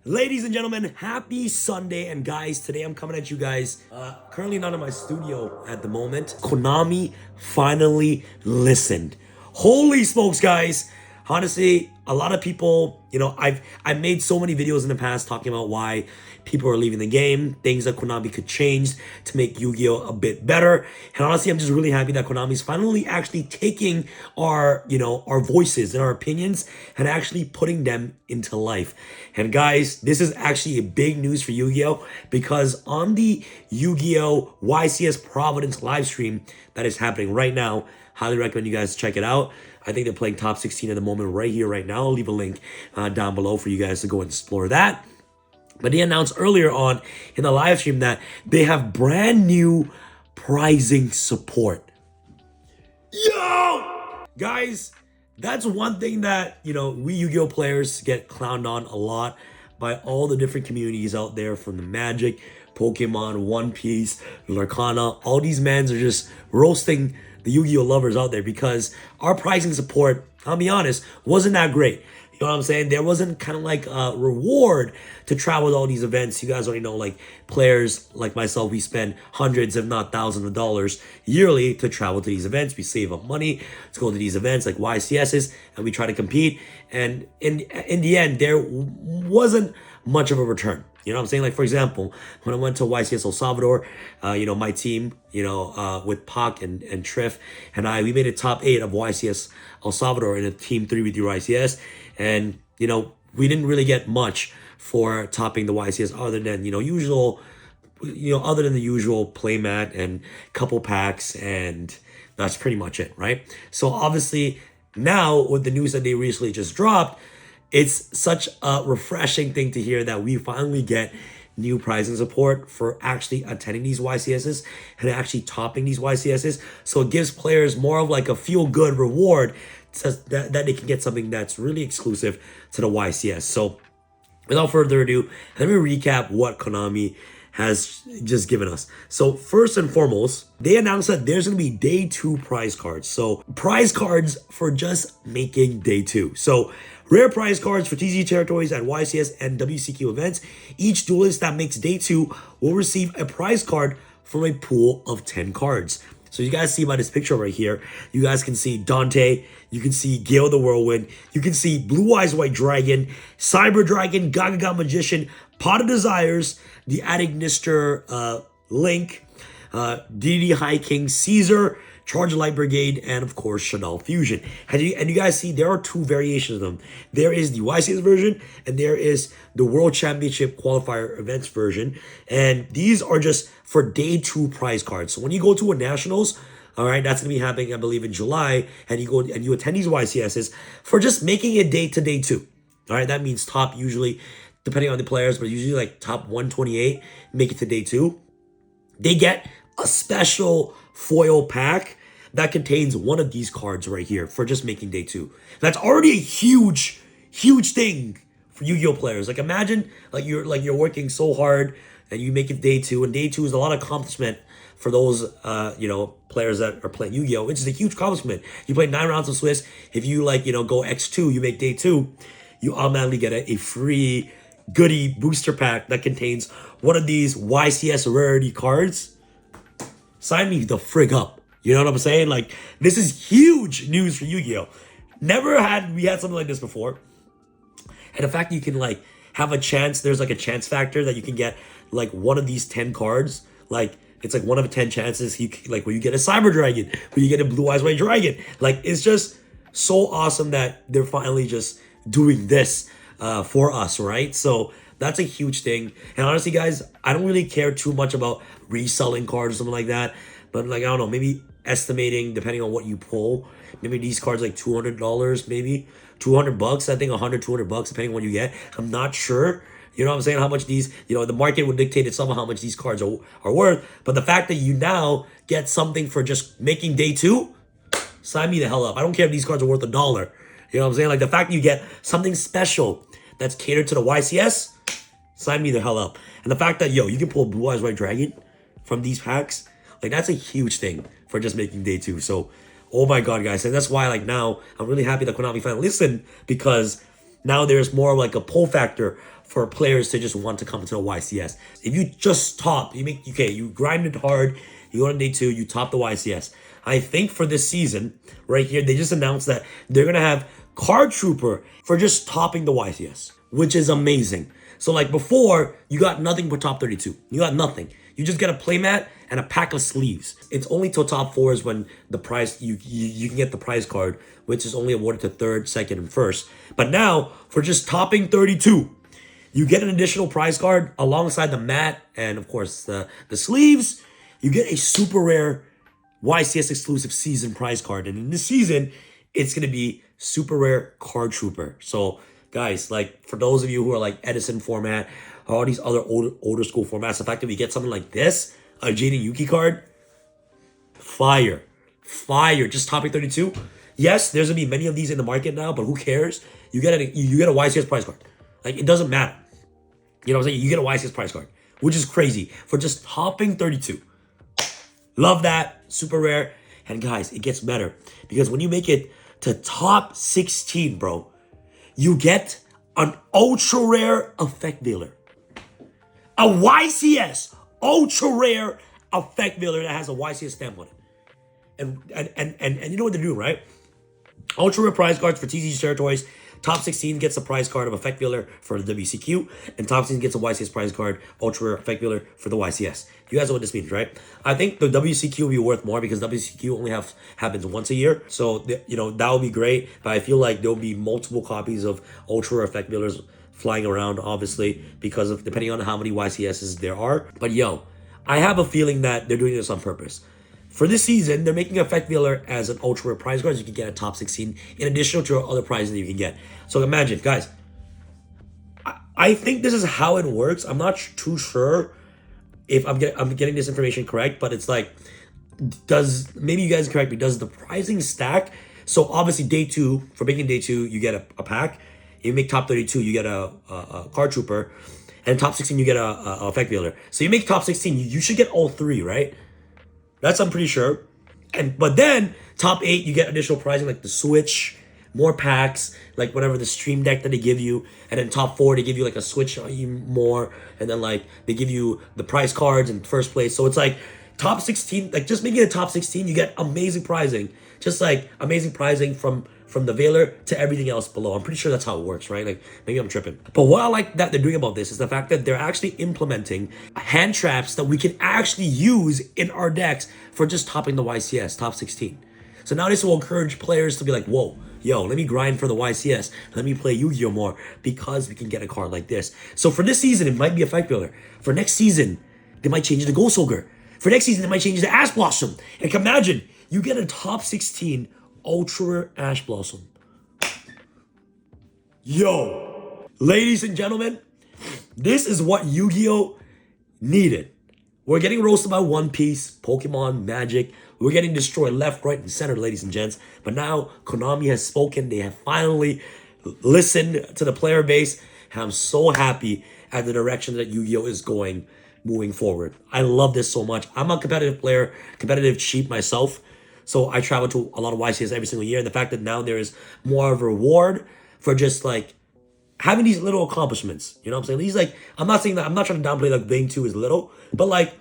Ladies and gentlemen, happy Sunday. And guys, today I'm coming at you guys, currently not in my studio at the moment. Konami finally listened. Holy smokes, guys. Honestly, a lot of people, I've made so many videos in the past talking about why people are leaving the game, things that Konami could change to make Yu-Gi-Oh! A bit better. And honestly, I'm just really happy that Konami's finally actually taking our voices and our opinions and actually putting them into life. And guys, this is actually a big news for Yu-Gi-Oh! Because on the Yu-Gi-Oh! YCS Providence live stream that is happening right now, highly recommend you guys check it out. I think they're playing top 16 at the moment right here, right now. I'll leave a link down below for you guys to go and explore that. But they announced earlier on in the live stream that they have brand new pricing support. Yo! Guys, that's one thing that, we Yu-Gi-Oh! Players get clowned on a lot by all the different communities out there, from the Magic, Pokemon, One Piece, Larkana. All these mans are just roasting the Yu-Gi-Oh! Lovers out there because our pricing support, I'll be honest, wasn't that great. You know what I'm saying? There wasn't kind of like a reward to travel to all these events. You guys already know, like, players like myself, we spend hundreds, if not thousands of dollars yearly to travel to these events. We save up money to go to these events like YCSs, and we try to compete. And in the end, there wasn't much of a return. You know what I'm saying? Like, for example, when I went to YCS El Salvador, my team, with Pac and Triff and we made a top 8 of YCS El Salvador in a team 3 with YCS. And, we didn't really get much for topping the YCS other than, other than the usual playmat and couple packs. And that's pretty much it, right? So obviously now with the news that they recently just dropped, it's such a refreshing thing to hear that we finally get new pricing support for actually attending these YCSs and actually topping these YCSs. So it gives players more of like a feel-good reward that they can get something that's really exclusive to the YCS. So without further ado, let me recap what Konami has just given us. So first and foremost, they announced that there's going to be day 2 prize cards. So prize cards for just making day 2. So rare prize cards for TCG territories at YCS and WCQ events. Each duelist that makes day 2 will receive a prize card from a pool of 10 cards. So you guys see by this picture right here, you guys can see Dante, you can see Gale the Whirlwind, you can see Blue Eyes White Dragon, Cyber Dragon, Gaga Magician, Pot of Desires, the Adignister Link, DD High King, Caesar, Charge Light Brigade, and of course Chanel Fusion. And you guys see there are 2 variations of them. There is the YCS version and there is the World Championship Qualifier Events version. And these are just for day 2 prize cards. So when you go to a Nationals, all right, that's going to be happening, I believe, in July, and you go and you attend these YCSs for just making it day 2. All right, that means top, usually, depending on the players, but usually like top 128, make it to day 2. They get a special foil pack that contains one of these cards right here for just making day 2. That's already a huge thing for Yu-Gi-Oh! Players. Like, imagine you're working so hard and you make it day 2, and day 2 is a lot of accomplishment for those players that are playing Yu-Gi-Oh! Which is a huge accomplishment. You play 9 rounds of Swiss. If you go X2, you make day 2, you automatically get a free goodie booster pack that contains one of these YCS rarity cards. Sign me the frig up. You know what I'm saying? Like, this is huge news for Yu-Gi-Oh! We had something like this before. And the fact that you can have a chance, there's like a chance factor that you can get like one of these 10 cards. Like, it's like 1 of 10 chances where you get a Cyber Dragon, where you get a Blue Eyes White Dragon. Like, it's just so awesome that they're finally just doing this for us, right? So that's a huge thing. And honestly, guys, I don't really care too much about reselling cards or something like that. But I don't know, maybe estimating, depending on what you pull, maybe these cards like $200, maybe $200. I think $100-$200, depending on what you get. I'm not sure. You know what I'm saying? How much these, the market would dictate itself how much these cards are worth. But the fact that you now get something for just making day 2, sign me the hell up. I don't care if these cards are worth $1. You know what I'm saying? Like, the fact that you get something special that's catered to the YCS, sign me the hell up. And the fact that, you can pull Blue Eyes White Dragon from these packs, that's a huge thing for just making day 2. So, oh my God, guys. And that's why, now, I'm really happy that Konami finally listened, because now there's more like a pull factor for players to just want to come into the YCS. If you just top, you grind it hard, you go on day 2, you top the YCS. I think for this season, right here, they just announced that they're going to have Card Trooper for just topping the YCS, which is amazing. So like before, you got nothing for top 32. You got nothing. You just get a playmat and a pack of sleeves. It's only till top 4 is when the prize, you can get the prize card, which is only awarded to 3rd, 2nd, and 1st. But now, for just topping 32, you get an additional prize card alongside the mat and, of course, the sleeves. You get a super rare YCS exclusive season prize card. And in this season, it's going to be super rare Card Trooper. So, guys, like, for those of you who are like Edison format, or all these other older school formats, the fact that we get something like this, a Jaden Yuki card, fire. Just topping 32. Yes, there's gonna be many of these in the market now, but who cares? You get a YCS prize card. Like, it doesn't matter. You know what I'm saying? You get a YCS prize card, which is crazy for just topping 32. Love that. Super rare. And guys, it gets better because when you make it to top 16, bro, you get an ultra rare effect dealer. A YCS ultra rare effect dealer that has a YCS stamp on it. And you know what they're doing, right? Ultra rare prize cards for TCG territories. Top 16 gets a prize card of effect dealer for the WCQ, and top 16 gets a YCS prize card, ultra rare effect dealer for the YCS. You guys know what this means, right? I think the WCQ will be worth more because WCQ only happens once a year. So, you know, that would be great. But I feel like there'll be multiple copies of ultra rare effect dealers flying around, obviously, because of depending on how many YCSs there are. But yo, I have a feeling that they're doing this on purpose. For this season, they're making Effect Dealer as an ultra rare prize card. You can get a top 16 in addition to other prizes that you can get. So imagine, guys, I think this is how it works. I'm not too sure if I'm getting this information correct, but it's like, maybe you guys correct me, does the pricing stack? So obviously day 2, for making day 2, you get a pack. If you make top 32, you get a Card Trooper. And top 16, you get a Effect Dealer. So you make top 16, you should get all 3, right? That's I'm pretty sure. But then top 8, you get additional pricing like the Switch, more packs, like whatever the Stream Deck that they give you. And then top 4, they give you like a Switch even more. And then like they give you the prize cards in first place. So it's like top 16, like just making it top 16, you get amazing pricing. Just like amazing pricing from the Veiler to everything else below. I'm pretty sure that's how it works, right? Like, maybe I'm tripping. But what I like that they're doing about this is the fact that they're actually implementing hand traps that we can actually use in our decks for just topping the YCS, top 16. So now this will encourage players to be like, whoa, yo, let me grind for the YCS. Let me play Yu-Gi-Oh! More because we can get a card like this. So for this season, it might be Effect Builder. For next season, they might change it to Ghost Ogre. For next season, they might change it to Ash Blossom. And imagine, you get a top 16 Ultra Rare Ash Blossom. Yo, ladies and gentlemen, this is what Yu-Gi-Oh! Needed. We're getting roasted by One Piece, Pokemon, Magic. We're getting destroyed left, right, and center, ladies and gents. But now, Konami has spoken. They have finally listened to the player base. And I'm so happy at the direction that Yu-Gi-Oh! Is going moving forward. I love this so much. I'm a competitive player, competitive cheat myself. So I travel to a lot of YCS every single year. And the fact that now there is more of a reward for just like having these little accomplishments. You know what I'm saying? These like, I'm not saying that, I'm not trying to downplay like Vein 2 is little, but like,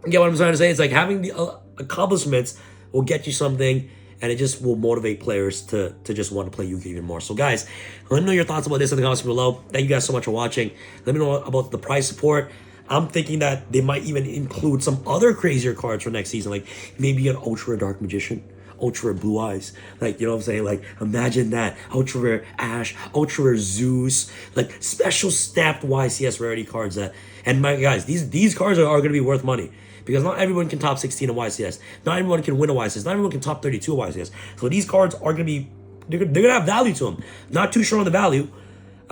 you get what I'm trying to say? It's like having the accomplishments will get you something, and it just will motivate players to just want to play Yu-Gi-Oh! Even more. So guys, let me know your thoughts about this in the comments below. Thank you guys so much for watching. Let me know about the prize support. I'm thinking that they might even include some other crazier cards for next season, like maybe an Ultra Rare Dark Magician, Ultra Rare Blue Eyes, like, you know what I'm saying? Like, imagine that. Ultra Rare Ash, Ultra Rare Zeus, like special stamped YCS rarity cards that, and my guys, these cards are going to be worth money because not everyone can top 16 a YCS. Not everyone can win a YCS. Not everyone can top 32 a YCS. So these cards are going to be, they're going to have value to them. Not too sure on the value,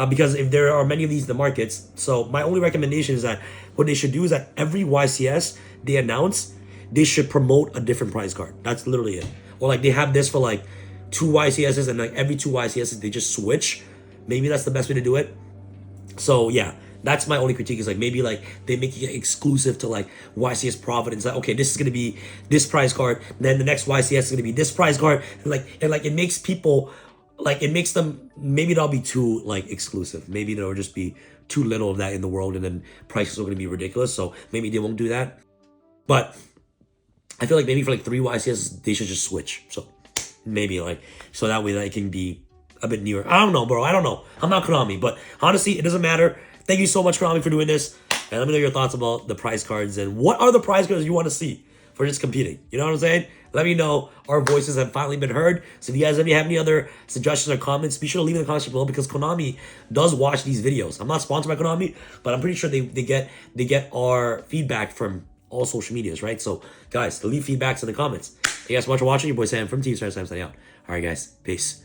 because if there are many of these in the markets. So my only recommendation is that what they should do is that every YCS they announce, they should promote a different prize card. That's literally it. Or like they have this for like 2 YCSs, and like every 2 YCSs they just switch. Maybe that's the best way to do it. So yeah, that's my only critique, is like maybe like they make it exclusive to like YCS Providence. Like, okay, this is gonna be this prize card, then the next YCS is gonna be this prize card, and like it makes people like it makes them, maybe that'll be too like exclusive. Maybe there'll just be too little of that in the world, and then prices are going to be ridiculous. So maybe they won't do that. But I feel like maybe for like 3 YCS they should just switch. So maybe like, so that way that it can be a bit newer. I don't know, bro. I don't know. I'm not Konami, but honestly, it doesn't matter. Thank you so much, Konami, for doing this. And let me know your thoughts about the prize cards and what are the prize cards you want to see for just competing. You know what I'm saying? Let me know. Our voices have finally been heard. So if you guys have any other suggestions or comments, be sure to leave in the comments below, because Konami does watch these videos. I'm not sponsored by Konami, but I'm pretty sure they get our feedback from all social medias, right? So guys, leave feedbacks in the comments. Thank you guys so much for watching. Your boy Sam from Team Star Sam signing out. All right, guys. Peace.